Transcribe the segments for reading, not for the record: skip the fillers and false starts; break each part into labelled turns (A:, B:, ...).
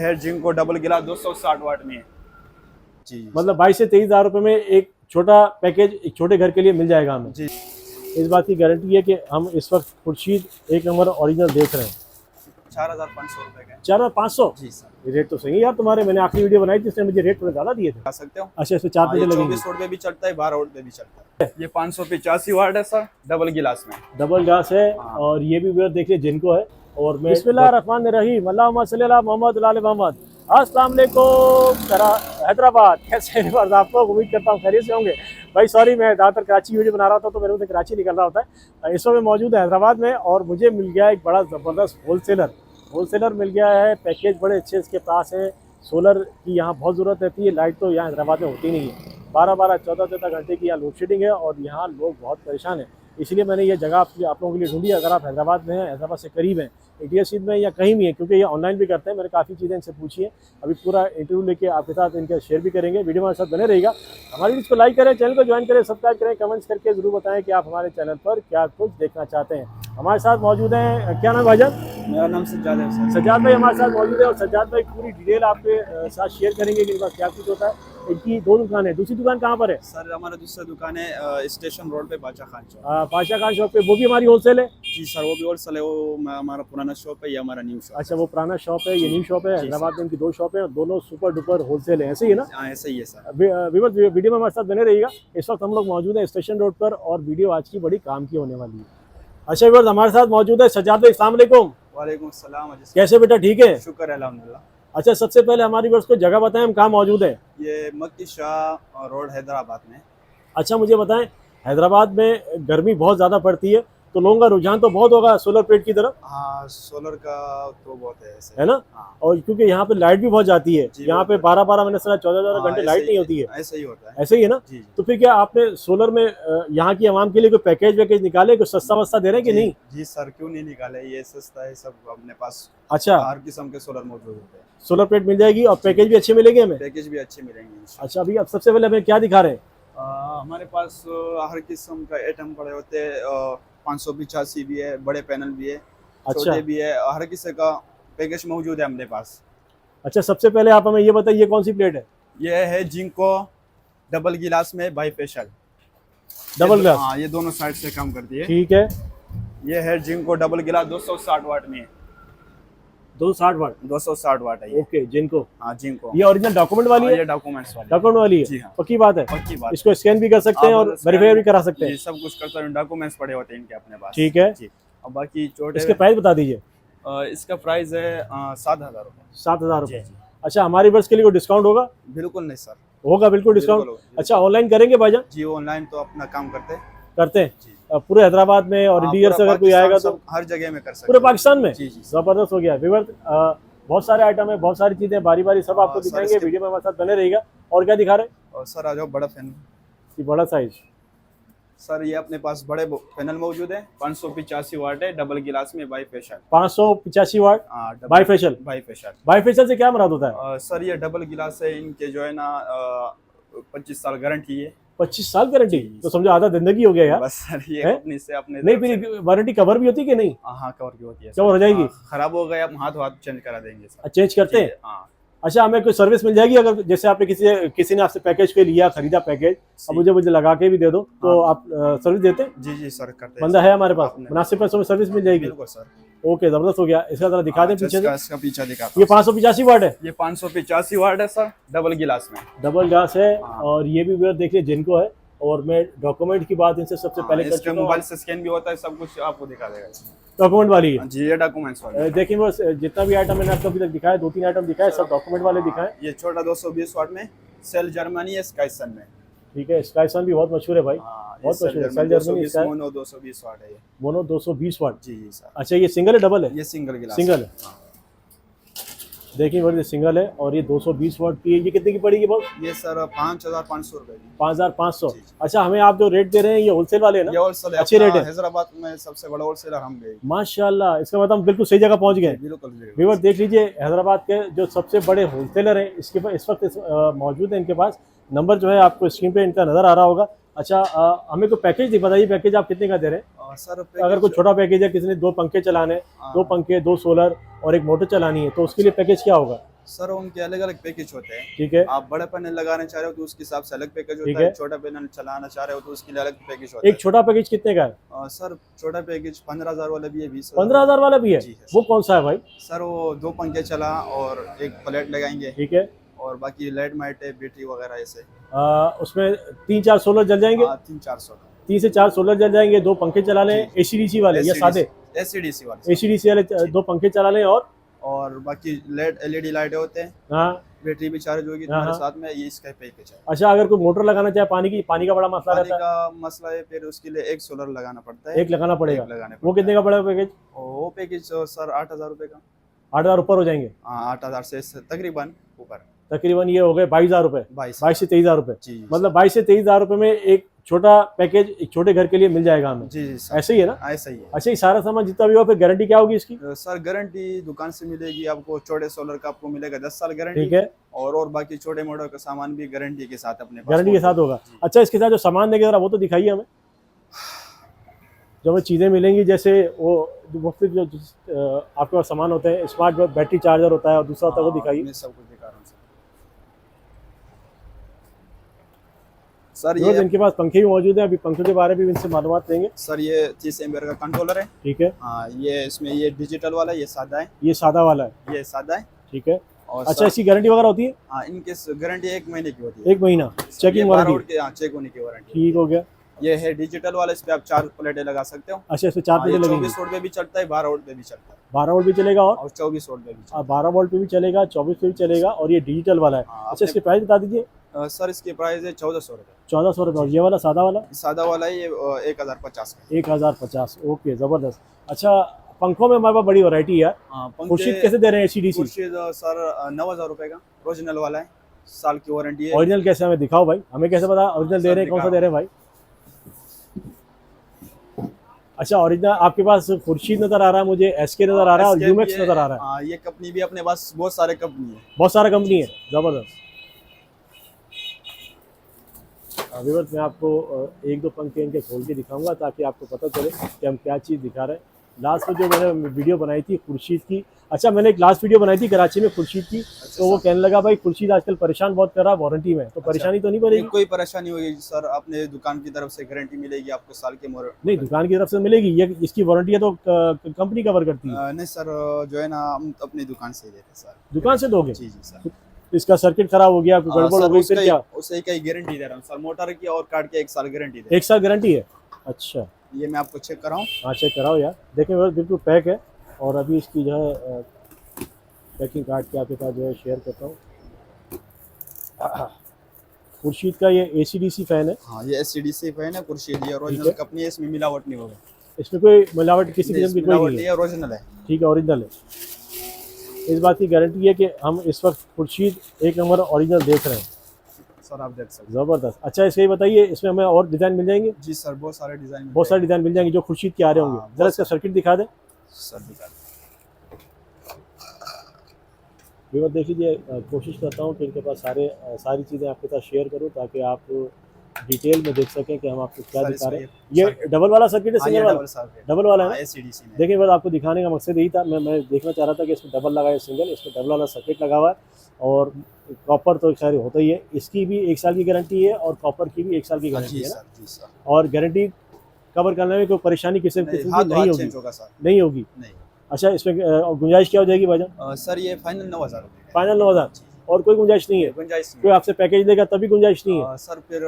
A: है जिनको डबल गिलास 260 वाट में है जी।
B: मतलब 22 से 23 हज़ार रुपये में एक छोटा पैकेज एक छोटे घर के लिए मिल जाएगा हमें
A: जी।
B: इस बात की गारंटी है कि हम इस वक्त खुर्शीद 1 नंबर ओरिजिनल देख रहे हैं।
A: 4,500 रुपए का
B: 4,500
A: जी सर।
B: ये रेट तो सही है यार। तुम्हारे मैंने आखिरी वीडियो बनाई थी इसमें मुझे रेट थोड़े ज़्यादा दिए थे।
A: आ सकते हो।
B: अच्छा इसमें 4 पेटे लगेंगे।
A: 24 वोल्ट पे भी चलता है, 12 वोल्ट पे भी चलता है। ये 585 वाट है सर, डबल गिलास में।
B: डबल ग्लास है और ये भी व्यूअर देखिए जिनको है। और मैं बिस्मिल्लाहिर्रहमानिर्रहीम अल्लाहुम्मा सल्ली अला मोहम्मद व आले मोहम्मद। अस्सलाम वालेकुम हैदराबाद, कैसे हैं आप लोग? उम्मीद करता हूँ खैरियत से होंगे। भाई सॉरी, मैं ज़्यादातर कराची वीडियो बना रहा था तो मेरे मुझे कराची निकल रहा होता है। इस वक्त मौजूद है हैदराबाद में और मुझे मिल गया एक बड़ा ज़बरदस्त होलसेलर मिल गया है। पैकेज बड़े अच्छे इसके पास है। सोलर की यहाँ बहुत ज़रूरत रहती है, लाइट तो यहाँ हैदराबाद में होती नहीं है। 12-12, 14-14 घंटे की यहाँ लोड शेडिंग है और यहाँ लोग बहुत परेशान हैं। इसलिए मैंने ये जगह आप लोगों के लिए ढूंढी। अगर आप हैदराबाद में हैं, हैदराबाद से करीब हैं, इंडिया सीध में या कहीं भी है, क्योंकि ये ऑनलाइन भी करते हैं, मैंने काफ़ी चीज़ें इनसे पूछी है। अभी पूरा इंटरव्यू लेके आपके साथ इनका शेयर भी करेंगे। वीडियो हमारे साथ बने रहेगा। हमारी वीडियो को लाइक करें, चैनल को ज्वाइन करें, सब्सक्राइब करें, कमेंट्स करके ज़रूर बताएं कि आप हमारे चैनल पर क्या कुछ देखना चाहते हैं। हमारे साथ मौजूद हैं, क्या नाम भाईजान?
A: मेरा नाम सज्जाद है सर।
B: सज्जाद भाई हमारे साथ मौजूद है और सज्जाद भाई पूरी डिटेल आपके साथ शेयर करेंगे कि इनका क्या कुछ होता है। इनकी 2 दुकान है। दूसरी दुकान कहाँ पर है?
A: सर हमारा दूसरा दुकान है स्टेशन रोड पे बादशाह खान चौक।
B: बादशाह खान शॉप पे, वो भी हमारी होलसेल है?
A: जी सर, वो भी होलसेल है। वो हमारा पुराना शॉप है, ये हमारा न्यू शॉप।
B: अच्छा, वो पुराना शॉप है, ये न्यू शॉप है। हैदराबाद में इनकी 2 शॉप है और दोनों सुपर डुपर होलसेल है, ऐसे ही है ना?
A: हाँ ऐसे ही है सर।
B: वीडियो में हमारे साथ बने रहिएगा। इस वक्त हम लोग मौजूद हैं स्टेशन रोड पर और वीडियो आज की बड़ी काम की होने वाली है। अच्छा व्यूअर्स, हमारे साथ मौजूद है सज्जाद भाई। अस्सलाम वालेकुम।
A: वालेकुम सलाम।
B: कैसे बेटा, ठीक है?
A: शुक्र है अल्हम्दुलिल्लाह।
B: अच्छा, सबसे पहले हमारी व्यूअर्स को जगह बताएं, हम कहाँ मौजूद है?
A: ये मक्की शाह रोड हैदराबाद में।
B: अच्छा मुझे बताएं, हैदराबाद में गर्मी बहुत ज़्यादा पड़ती है तो लोगों का रुझान तो बहुत होगा सोलर प्लेट की तरफ,
A: हाँ सोलर का तो बहुत है ऐसे।
B: है ना?
A: हाँ।
B: और क्योंकि यहाँ पे लाइट भी बहुत जाती है,
A: जी,
B: यहाँ पे 12-12 मैंने सुना 14-14 घंटे लाइट नहीं होती है।
A: ऐसे ही होता है।
B: ऐसे ही है ना?
A: जी जी।
B: तो फिर क्या आपने सोलर में यहाँ की आवाम के लिए कोई पैकेज निकाले, कुछ सस्ता वस्ता दे रहे हैं कि नहीं?
A: जी सर, क्यों नहीं निकाले, ये सस्ता है सब अपने पास।
B: अच्छा,
A: हर किस्म के सोलर मौजूद होते हैं।
B: सोलर प्लेट मिल जाएगी और पैकेज भी अच्छे मिलेंगे हमें?
A: पैकेज भी अच्छे मिलेंगे।
B: अच्छा, अभी अब सबसे पहले हमें क्या दिखा रहे हैं?
A: हमारे पास हर किस्म का आइटम पड़े होते हैं। 585 भी है, बड़े पैनल भी है,
B: अच्छा।
A: छोटे भी है, हर किसी का पैकेज मौजूद है हमारे पास।
B: अच्छा, सबसे पहले आप हमें ये बताइए कौन सी प्लेट है?
A: ये है जिनको डबल गिलास में बाई फेशियल
B: डबल ग्लास?
A: हाँ, ये दोनों साइड से काम करती है।
B: ठीक है।
A: ये है जिनको डबल गिलास 260 वाट में है।
B: 260 वाट?
A: 260 वाट है ये।
B: ओके, जिनको
A: हाँ जिनको।
B: ये ओरिजिनल डॉक्यूमेंट वाली है?
A: ये डॉक्यूमेंट्स वाली।
B: डॉक्यूमेंट वाली है?
A: जी हाँ।
B: पक्की बात है?
A: पक्की बात।
B: इसको स्कैन भी कर सकते हैं और वेरीफाई भी करा सकते हैं?
A: जी, सब कुछ करता हूँ, डॉक्यूमेंट्स पड़े होते हैं इनके अपने पास।
B: ठीक है।
A: जी। और बाकी छोटे
B: इसके प्राइस बता दीजिए।
A: इसका प्राइस है 7,000 रुपये।
B: 7,000 रुपये?
A: जी।
B: अच्छा, हमारी बस के लिए कोई डिस्काउंट होगा?
A: बिल्कुल नहीं सर।
B: होगा बिल्कुल डिस्काउंट।
A: बिल्कुल।
B: अच्छा, ऑनलाइन करेंगे भाईजान?
A: जी ऑनलाइन तो अपना काम करते हैं।
B: करते हैं
A: जी।
B: पूरे हैदराबाद में और इंडिया से अगर कोई आएगा तो
A: हर जगह में कर सकते
B: पूरे
A: हैं।
B: पाकिस्तान में?
A: जी जी।
B: जबरदस्त हो गया व्यूअर। बहुत सारे आइटम है, बहुत सारी चीजें बारी बारी सब आपको
A: सर,
B: दिखाएंगे।
A: इसके-
B: वीडियो में हमारे साथ बने रहेगा। और क्या दिखा रहे हैं?
A: और सर आ जाओ बड़ा पैनल।
B: ये बड़ा साइज।
A: सर ये अपने पास बड़े पैनल मौजूद है। 585 वाट है, डबल गिलास में bifacial.
B: 585 watt bifacial?
A: Bifacial.
B: Bifacial से क्या मुराद होता है?
A: सर ये डबल गिलास है, इनके जो है ना 25 साल गारंटी है।
B: 25 साल गारंटी? तो समझो आधा जिंदगी हो गया यार।
A: बस सर ये
B: है?
A: कंपनी से अपने
B: नहीं, फिर वारंटी कवर भी होती है कि नहीं?
A: हाँ कवर की होती है।
B: कवर हो जाएगी?
A: खराब हो गया, हम हाथ चेंज करा देंगे सर।
B: चेंज करते हैं?
A: हाँ।
B: अच्छा, हमें कोई सर्विस मिल जाएगी अगर जैसे आपने किसी ने आपसे पैकेज पे लिया, खरीदा पैकेज, अब मुझे लगा के भी दे दो तो आप सर्विस देते हैं?
A: जी जी सर करते हैं।
B: बंदा है हमारे पास, मुनासिब पैसों में सर्विस मिल जाएगी?
A: बिल्कुल सर।
B: ओके, जबरदस्त हो गया। इसका जरा दिखा दें पीछे से।
A: इसका पीछा दिखा।
B: ये 585 वाट है?
A: ये 585 वाट है सर, डबल गिलास में।
B: डबल ग्लास है। और ये भी व्यूअर देखिए जिनको है। और मैं डॉक्यूमेंट की बात इनसे सबसे पहले कर चुका हूं।
A: मोबाइल से स्कैन भी होता है, सब कुछ आपको दिखा देगा।
B: डॉक्यूमेंट वाली है?
A: जी ये डॉक्यूमेंट्स वाली।
B: देखिए बस, जितना भी आइटम मैंने आपको अभी तक दिखाया, 2-3 आइटम दिखाए, सब डॉक्यूमेंट वाले दिखाए।
A: ये छोटा 220 वाट में सेल जर्मनी है, स्काईसन में।
B: ठीक है, स्काईसन भी बहुत मशहूर है भाई। बहुत मशहूर है सेल जर्मनी।
A: मोनो 220 वाट है ये।
B: मोनो 220 वाट?
A: जी जी सर।
B: अच्छा, ये सिंगल है डबल है?
A: ये सिंगल गिलास।
B: सिंगल है। देखिए बस, ये सिंगल है और ये 220 वाट की है। ये कितने की पड़ेगी बॉस?
A: ये सर 5,500 रुपए की।
B: 5,500? अच्छा, हमें आप जो रेट दे रहे हैं ये होलसेल वाले हैं ना?
A: ये होलसेल
B: अच्छे रेट है।
A: हैदराबाद में सबसे बड़ा होलसेलर हम गए।
B: माशाल्लाह, इसका मतलब हम बिल्कुल सही जगह पहुंच गए।
A: बिल्कुल।
B: व्यूअर देख लीजिए, हैदराबाद के जो सबसे बड़े होलसेलर हैं इसके पास इस वक्त मौजूद है। इनके पास नंबर जो है आपको स्क्रीन पे इनका नजर आ रहा होगा। अच्छा, हमें कोई पैकेज बताइए, पैकेज आप कितने का दे रहे हैं?
A: सर
B: अगर कोई छोटा पैकेज है, किसी ने 2 पंखे चलाने, 2 पंखे, 2 सोलर और 1 मोटर चलानी है तो उसके लिए पैकेज क्या होगा?
A: सर उनके अलग अलग पैकेज होते हैं।
B: ठीक है,
A: आप बड़ा पैनल लगाना चाह रहे हो तो उसके हिसाब से अलग पैकेज
B: ठीक
A: होता है,
B: है।
A: छोटा पैनल चलाना चाह रहे हो तो उसके लिए अलग पैकेज होता है।
B: एक छोटा पैकेज कितने का है?
A: सर छोटा पैकेज 15,000 वाला भी है, 20,000
B: 15,000 वाला भी है?
A: जी है
B: वो कौन सा है भाई?
A: सर वो 2 पंखे चला और एक प्लेट लगाएंगे
B: ठीक है।
A: और बाकी लाइट माइट है, बैटरी वगैरह ऐसे।
B: उसमें 3-4 सोलर जल जाएंगे?
A: 3-400 का।
B: 3 से 4 सोलर जल जाएंगे, 2 पंखे चला लें एसीडीसी वाले या सादे?
A: एसीडीसी वाले।
B: एसीडीसी वाले 2 पंखे चला लें
A: और बाकी लेड एलईडी लाइटें होते हैं।
B: हाँ।
A: बैटरी भी चार्ज होगी
B: हाँ,
A: तुम्हारे
B: हाँ।
A: साथ में, ये इसका पैकेज है।
B: अच्छा, अगर कोई मोटर लगाना चाहे पानी का बड़ा मसला
A: पानी
B: रहता है?
A: का मसला है, फिर उसके लिए एक सोलर लगाना पड़ता है।
B: एक लगाना पड़ेगा।
A: एक लगाने
B: वो
A: पड़ता
B: कितने का पड़ेगा पैकेज?
A: वो पैकेज सर 8,000 रुपये का।
B: 8,000 ऊपर हो जाएंगे?
A: हाँ 8,000 से तकरीबन ऊपर।
B: तकरीबन ये हो गए 22,000 रुपए। 22 से 23,000 रुपए।
A: जी
B: मतलब 22 से 23,000 रुपए में एक छोटा पैकेज एक छोटे घर के लिए मिल जाएगा हमें।
A: जी सर,
B: ऐसे ही है ना?
A: ऐसा ही है।
B: अच्छा, ये सारा सामान जितना भी हुआ, फिर गारंटी क्या होगी इसकी?
A: सर गारंटी दुकान से मिलेगी आपको, छोटे सोलर का आपको मिलेगा 10 साल गारंटी।
B: ठीक है।
A: और बाकी छोटे मॉडल का सामान भी गारंटी के साथ अपने पास
B: गारंटी के साथ होगा। अच्छा, इसके साथ जो सामान देंगे जरा वो तो दिखाइए हमें, जो हमें चीज़ें मिलेंगी, जैसे वो जो मुख्तलिफ जो आपके पास सामान होते हैं, स्मार्ट बैटरी चार्जर होता है और दूसरा होता है, वो दिखाइए।
A: मैं सब कुछ दिखा रहा हूँ सर।
B: ये इनके पास पंखे भी मौजूद हैं, अभी पंखों के बारे में भी इनसे मालूमात लेंगे।
A: सर ये 30 एम्पियर का कंट्रोलर है।
B: ठीक है।
A: हाँ ये इसमें ये डिजिटल वाला, ये सादा है।
B: ये सादा वाला है?
A: ये सादा है।
B: ठीक है।
A: और
B: अच्छा, इसकी गारंटी वगैरह होती है?
A: हाँ इनकी गारंटी 1 महीने की होती है।
B: 1 महीना चेकिंग वारंटी?
A: हाँ चेक होने की वारंटी।
B: ठीक हो गया।
A: ये है डिजिटल वाला, इस पे आप 4 प्लेटें लगा सकते हो।
B: अच्छा, इसमें 4 प्लेटें लगेंगी?
A: 24 वोल्ट पे भी चलता है, 12 वोल्ट पे भी चलता है।
B: 12 वोल्ट भी चलेगा और
A: 24 वोल्ट पे भी चलता
B: 12 वोल्ट पे भी चलेगा, 24 पे भी चलेगा, और ये डिजिटल वाला है।
A: हाँ,
B: अच्छा, इसकी प्राइस बता दीजिए।
A: सर इसकी प्राइस है 1400 रुपये।
B: 1400 रुपये। और ये वाला सादा वाला?
A: सादा वाला है ये 1050 का।
B: 1050। ओके, ज़बरदस्त। अच्छा, पंखों में हमारे पास बड़ी वैरायटी है। खुर्शीद कैसे दे रहे हैं एसीडीसी?
A: खुर्शीद सर 9,000 रुपये का ओरिजिनल वाला है, साल की वारंटी है।
B: ओरिजिनल कैसे, हमें दिखाओ भाई, हमें कैसे पता ओरिजिनल दे रहे हैं, कौन सा दे रहे हैं भाई? अच्छा, ओरिजिनल आपके पास खुर्शीद नजर आ रहा है, मुझे एसके नजर आ रहा है और यूमेक्स नजर आ रहा है।
A: हाँ ये कंपनी भी अपने पास बहुत सारे कंपनी है,
B: बहुत सारा कंपनी है। ज़बरदस्त। अभी बस मैं आपको 1-2 पंखे इनके खोल के दिखाऊंगा ताकि आपको पता चले कि हम क्या चीज़ दिखा रहे हैं। लास्ट में जो मैंने वीडियो बनाई थी खुर्शीद की, अच्छा मैंने एक लास्ट वीडियो बनाई थी कराची में खुर्शीद की, तो वो कहने लगा भाई खुर्शीद आजकल परेशान बहुत कर रहा है वारंटी में, तो परेशानी तो नहीं पड़ेगी?
A: कोई परेशानी होगी सर, अपने दुकान की तरफ से गारंटी मिलेगी आपको साल के मोर।
B: नहीं, दुकान की तरफ से मिलेगी, ये इसकी वारंटी है तो कंपनी कवर करती है?
A: नहीं सर, जो है ना हम अपनी दुकान से ही देते हैं सर।
B: दुकान से दोगे?
A: जी जी सर।
B: इसका सर्किट खराब हो गया, गड़बड़ हो गई, फिर क्या?
A: उससे कई गारंटी दे रहा हूँ सर, मोटर की और कार्ड की 1 साल गारंटी दे।
B: 1 साल गारंटी है? अच्छा, ये
A: मैं आपको चेक कराऊँ?
B: हाँ चेक कराओ यार, देखें बिल्कुल पैक है। और अभी इसकी जो है पैकिंग कार्ड के आपके साथ जो है शेयर करता हूँ। खुर्शीद का ये एसीडीसी फैन है।
A: हाँ ये एसीडीसी फैन है खुर्शीद, ये ओरिजिनल कंपनी है, इसमें मिलावट नहीं होगा।
B: इसमें कोई मिलावट किसी किस्म की कोई नहीं है?
A: ओरिजिनल है।
B: ठीक है, ओरिजिनल है। इस बात की गारंटी है कि हम इस वक्त खुर्शीद 1 नंबर ओरिजिनल देख रहे हैं
A: सर, आप देख सकते हैं।
B: ज़बरदस्त। अच्छा, इसके बताइए, इसमें हमें और डिज़ाइन मिल जाएंगे?
A: जी सर, बहुत सारे डिज़ाइन
B: मिल जाएंगे जो खुर्शीद के आ रहे होंगे। जरा इसका सर्किट दिखा दें
A: सर। दिखा दें।
B: ये बात देख लीजिए, कोशिश करता हूँ कि इनके पास सारी चीज़ें आपके साथ शेयर करूँ ताकि आप डिटेल में देख सकें कि हम आपको क्या दिखा रहे हैं। ये डबल वाला सर्किट है, सिंगल वाला? डबल वाला है
A: एसीडीसी में।
B: देखिए, बस आपको दिखाने का मकसद यही था, मैं देखना चाह रहा था कि इसमें डबल लगा है सिंगल, इसमें डबल वाला सर्किट लगा हुआ है। और कॉपर तो खैर होता ही है, इसकी भी 1 साल की गारंटी है और कॉपर की भी 1 साल की गारंटी है ना? और गारंटी कवर करने में कोई परेशानी किसी किस्म की नहीं होगी? नहीं होगी। अच्छा, इसमें गुंजाइश क्या हो जाएगी भाईजान?
A: सर ये फाइनल 9,000 रुपये।
B: फाइनल 9,000 और कोई गुंजाइश नहीं है?
A: गुंजाइश
B: कोई आपसे पैकेज देगा तभी गुंजाइश नहीं है?
A: सर फिर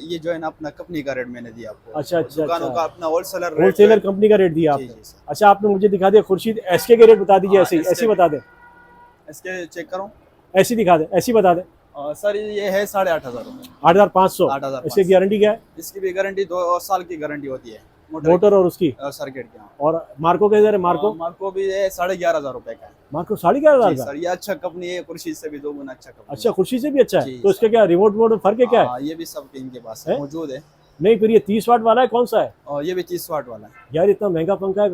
A: ये जो है ना अपना कंपनी का रेट मैंने दिया आपको।
B: अच्छा अच्छा,
A: दुकानों का अपना होलसेलर
B: कंपनी का रेट दिया आपने? अच्छा, आपने मुझे दिखा दिया खुर्शीद एसके के रेट बता दीजिए, ऐसे बता दें।
A: एसके चेक करो,
B: ऐसी दिखा दें, ऐसी बता दें।
A: सर ये है 8,500 रुपये।
B: 8,500। इसकी गारंटी क्या है?
A: इसकी भी गारंटी 2 साल की गारंटी होती है,
B: मोटर और उसकी
A: सर्किट की।
B: और मार्को के जरा
A: मार्को भी है 11,500 रुपए का।
B: मार्को 11,500
A: सर, ये अच्छा कंपनी है, खुर्शीद से भी 2 गुना अच्छा कंपनी।
B: अच्छा, खुर्शीद से भी अच्छा है? तो इसका क्या रिमोट मोड में फर्क है क्या है?
A: ये भी सब इनके पास मौजूद है।
B: नहीं, फिर ये 30 वाट वाला है, कौन सा है?
A: और ये भी 30 वाट वाला है।
B: यार इतना महंगा पंखा है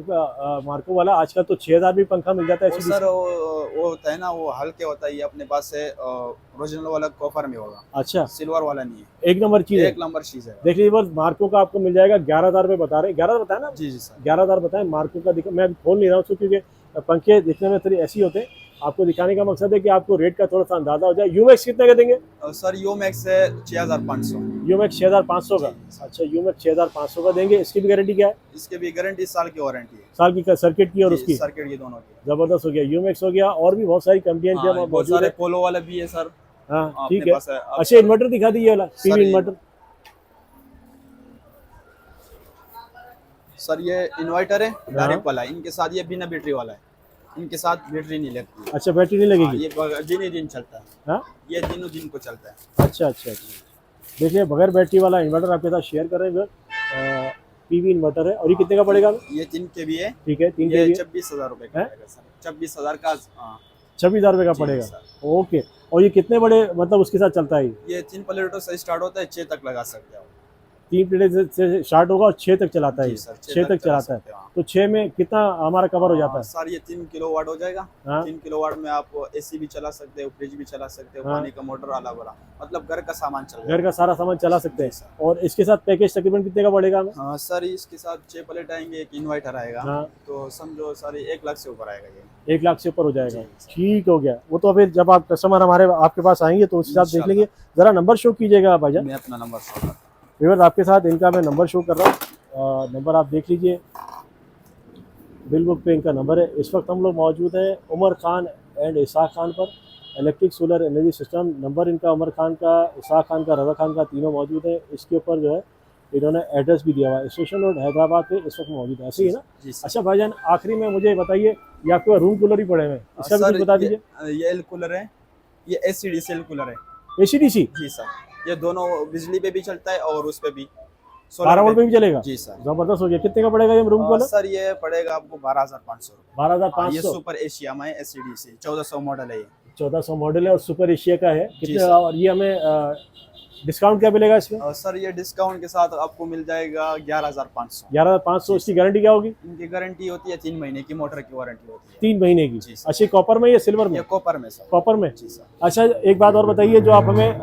B: मार्को वाला, आजकल तो 6,000 भी पंखा मिल जाता है।
A: सर वो होता है ना, वो हल्के होता है, ये अपने पास है ओरिजिनल वाला कॉपर में होगा।
B: अच्छा,
A: सिल्वर वाला नहीं है।
B: 1 नंबर चीज है।
A: 1 नंबर चीज है।
B: देख लीजिए, बस मार्को का आपको मिल जाएगा 11,000 रुपये बता रहे हैं। 11,000 बताया ना?
A: जी जी सर,
B: 11,000 बताएं। मार्को का दिखा, मैं खोल नहीं रहा हूँ क्योंकि पंखे दिखने में थोड़ी ऐसी होते हैं आपको दिखाने का मकसद है कि आपको रेट का थोड़ा सा अंदाजा हो जाए। यूमैक्स कितने का देंगे?
A: सर यो मैक्स है 6500।
B: यूमैक्स 6500 का। अच्छा, यूमैक्स 6500 का देंगे। इसकी भी गारंटी क्या है?
A: इसके भी गारंटी साल की वारंटी है।
B: साल की सर्किट की और उसकी?
A: सर्किट की दोनों की।
B: जबरदस्त हो गया। यूमैक्स हो गया, और भी बहुत सारी कंपनियां
A: हाँ,
B: जो
A: बहुत
B: मौजूद
A: सारे
B: है।
A: पोलो वाले भी है सर।
B: हाँ
A: अपने
B: ठीक है।
A: पास है। अब
B: अच्छा, इन्वर्टर दिखा दीजिए वाला, पीवी
A: ये-
B: इन्वर्टर।
A: सर ये इन्वर्टर है
B: हाँ।
A: डायरेक्ट वाला है। इनके साथ ये बिना बैटरी वाला है। इनके साथ बैटरी नहीं लगती।
B: अच्छा, बैटरी नहीं
A: हाँ,
B: लगेगी?
A: ये दिन ही दिन चलता है।
B: हाँ,
A: ये दिनों दिन को चलता है।
B: अच्छा अच्छा अच्छा। देखिए, बगैर बैटरी वाला इन्वर्टर आपके साथ शेयर कर रहे हैं। पीवी इन्वर्टर है। और ये कितने का पड़ेगा?
A: ये 3 के भी है।
B: ठीक है, 3 के
A: ये
B: लिए
A: 26,000 रुपए का
B: है?
A: पड़ेगा सर। 26,000 का। हाँ
B: 26,000 रुपये का
A: जी
B: पड़ेगा।
A: सर।
B: ओके। और ये कितने बड़े मतलब उसके साथ चलता है?
A: ये 3 प्लेटों से स्टार्ट होता है, 6 तक लगा सकते हो।
B: 3 प्लेट से स्टार्ट होगा और 6 तक चलाता है।
A: जी सर,
B: 6 तक
A: चला
B: चलाता है।
A: सकते हो, हाँ।
B: तो 6 में कितना हमारा कवर हो जाता है?
A: सर ये 3 किलोवाट हो जाएगा।
B: हाँ।
A: 3 किलोवाट में आप एसी भी चला सकते हो, फ्रिज भी चला सकते हो,
B: हाँ।
A: पानी का मोटर अलग वाला, मतलब घर का सामान चल
B: घर का सारा सामान चला सकते
A: जी
B: हैं।
A: सर।
B: और इसके साथ पैकेज तकरीबन कितने का पड़ेगा हमें?
A: हाँ सर, इसके साथ 6 प्लेट आएंगे, एक इन्वर्टर आएगा।
B: हाँ।
A: तो समझो सर 1 लाख से ऊपर आएगा ये।
B: 1 लाख से ऊपर हो जाएगा।
A: जी, सर।
B: ठीक हो गया। वो तो फिर जब आप कस्टमर हमारे आपके पास आएंगे तो उस हिसाब से देख लेंगे। जरा नंबर शो कीजिएगा भाईजान।
A: मैं अपना नंबर शो करता हूँ।
B: व्यूअर्स, आपके साथ इनका मैं नंबर शो कर रहा हूँ। नंबर आप देख लीजिए, बिल बुक पे इनका नंबर है। इस वक्त हम लोग मौजूद हैं उमर खान एंड इसाक खान पर, electric solar energy system. Number इनका उमर खान का, इसाक खान का, रज़ा खान का, तीनों मौजूद है। इसके ऊपर जो है इन्होंने एड्रेस भी दिया हुआ है। स्टेशन रोड हैदराबाद पे इस वक्त मौजूद है। ऐसे ही है ना?
A: जी सर।
B: अच्छा भाईजान, आखिरी में मुझे बताइए, ये आपके पास रूम कूलर ही पड़े हुए हैं, इसका भी
A: सर
B: कुछ बता दीजिए।
A: ये एल कूलर है, ये एसीडीसी एल कूलर है।
B: एसीडीसी
A: जी सर। ये दोनों बिजली पे भी चलता है और उस पे भी
B: 12 वोल्ट पे भी चलेगा?
A: जी सर।
B: जबरदस्त हो गया। कितने का पड़ेगा ये रूम कूलर?
A: सर ये पड़ेगा आपको 12,500 रुपये। ये
B: 12,500।
A: सुपर एशिया में एसीडीसी 1400 मॉडल है ये।
B: 1400 मॉडल है और सुपर एशिया का है। कितने?
A: सर।
B: और ये हमें डिस्काउंट क्या मिलेगा इसमें?
A: सर ये डिस्काउंट के साथ आपको मिल जाएगा 11,500।
B: 11,500। इसकी गारंटी क्या होगी?
A: इनकी गारंटी होती है 3 महीने की, मोटर की वारंटी होती है
B: 3 महीने की।
A: जी सर।
B: अच्छा, कॉपर में या सिल्वर में?
A: ये कॉपर में सर।
B: कॉपर में।
A: जी सर।
B: अच्छा, एक बात और बताइए, जो आप हमें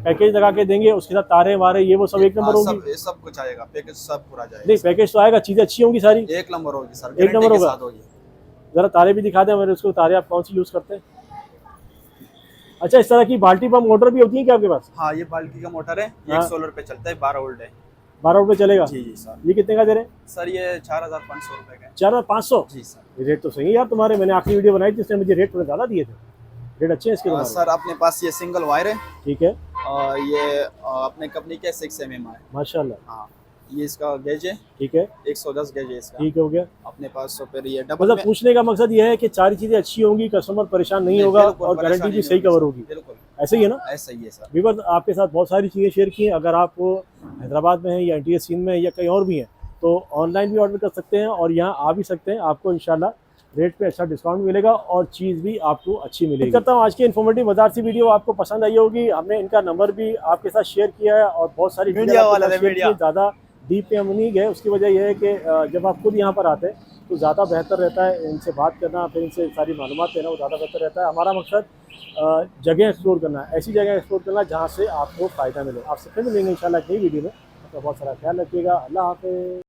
B: पैकेज लगा के देंगे उसके साथ तारे वारे ये वो सब एक नंबर होगी?
A: सब कुछ आएगा, पैकेज सब पूरा जाएगा।
B: नहीं, पैकेज तो आएगा, चीजें अच्छी होंगी सारी?
A: एक नंबर होगी सर,
B: एक नंबर
A: गारंटी के
B: होगा।
A: साथ होगी।
B: जरा तारे भी दिखा दें मेरे उसको, तारे आप कौन सी यूज करते हैं? अच्छा, इस तरह की बाल्टी पंप मोटर भी होती है क्या आपके पास?
A: हाँ, ये बाल्टी का मोटर है, ये
B: हाँ।
A: एक सोलर पे चलता है, 12 वोल्ट है।
B: 12 वोल्ट पे चलेगा?
A: जी जी सर।
B: ये कितने का दे रहे हैं?
A: सर ये 4,500 रुपए का है।
B: 4,500?
A: जी सर।
B: ये रेट तो सही है यार तुम्हारे। मैंने आखिरी वीडियो बनाई थी, इसने मुझे रेट थोड़े ज़्यादा दिए थे। रेट अच्छे हैं इसके तुम्हारे?
A: सर अपने पास ये सिंगल वायर है।
B: ठीक है।
A: ये अपने कंपनी के 6 mm है।
B: माशाल्लाह।
A: हाँ, ये इसका गेज है,
B: ठीक है।
A: 110 गेज है इसका।
B: ठीक हो गया।
A: अपने पास तो फिर ये डबल
B: मतलब पूछने का मकसद ये है कि सारी चीज़ें अच्छी होंगी, कस्टमर परेशान नहीं होगा और गारंटी भी सही कवर होगी।
A: बिल्कुल
B: ऐसे ही है ना?
A: ऐसा ही है सर।
B: विवर, आपके साथ बहुत सारी चीज़ें शेयर की हैं। अगर आप हैदराबाद में हैं या NTA सीन में हैं या कहीं और भी हैं तो ऑनलाइन भी ऑर्डर कर सकते हैं और यहाँ आ भी सकते हैं। आपको इंशाल्लाह रेट पे अच्छा डिस्काउंट मिलेगा और चीज़ भी आपको अच्छी मिलेगी। करता हूँ आज की इन्फॉर्मेटिव बाजार सी वीडियो आपको पसंद आई होगी। हमने इनका नंबर भी आपके साथ शेयर किया है और बहुत सारी
A: मीडिया वाला है, मीडिया।
B: ज़्यादा डीप में हम नहीं गए। उसकी वजह यह है कि जब आप खुद यहाँ पर आते हैं तो ज़्यादा बेहतर रहता है इनसे बात करना, फिर इनसे सारी मालूमात लेना, वो ज़्यादा बेहतर रहता है। हमारा मकसद जगह एक्सप्लोर करना है, ऐसी जगह एक्सप्लोर करना जहाँ से आपको फ़ायदा मिले। आपसे फिर मिलेंगे इंशाल्लाह एक नई वीडियो में। तो बहुत सारा ख्याल रखिएगा। अल्लाह हाफ़िज़।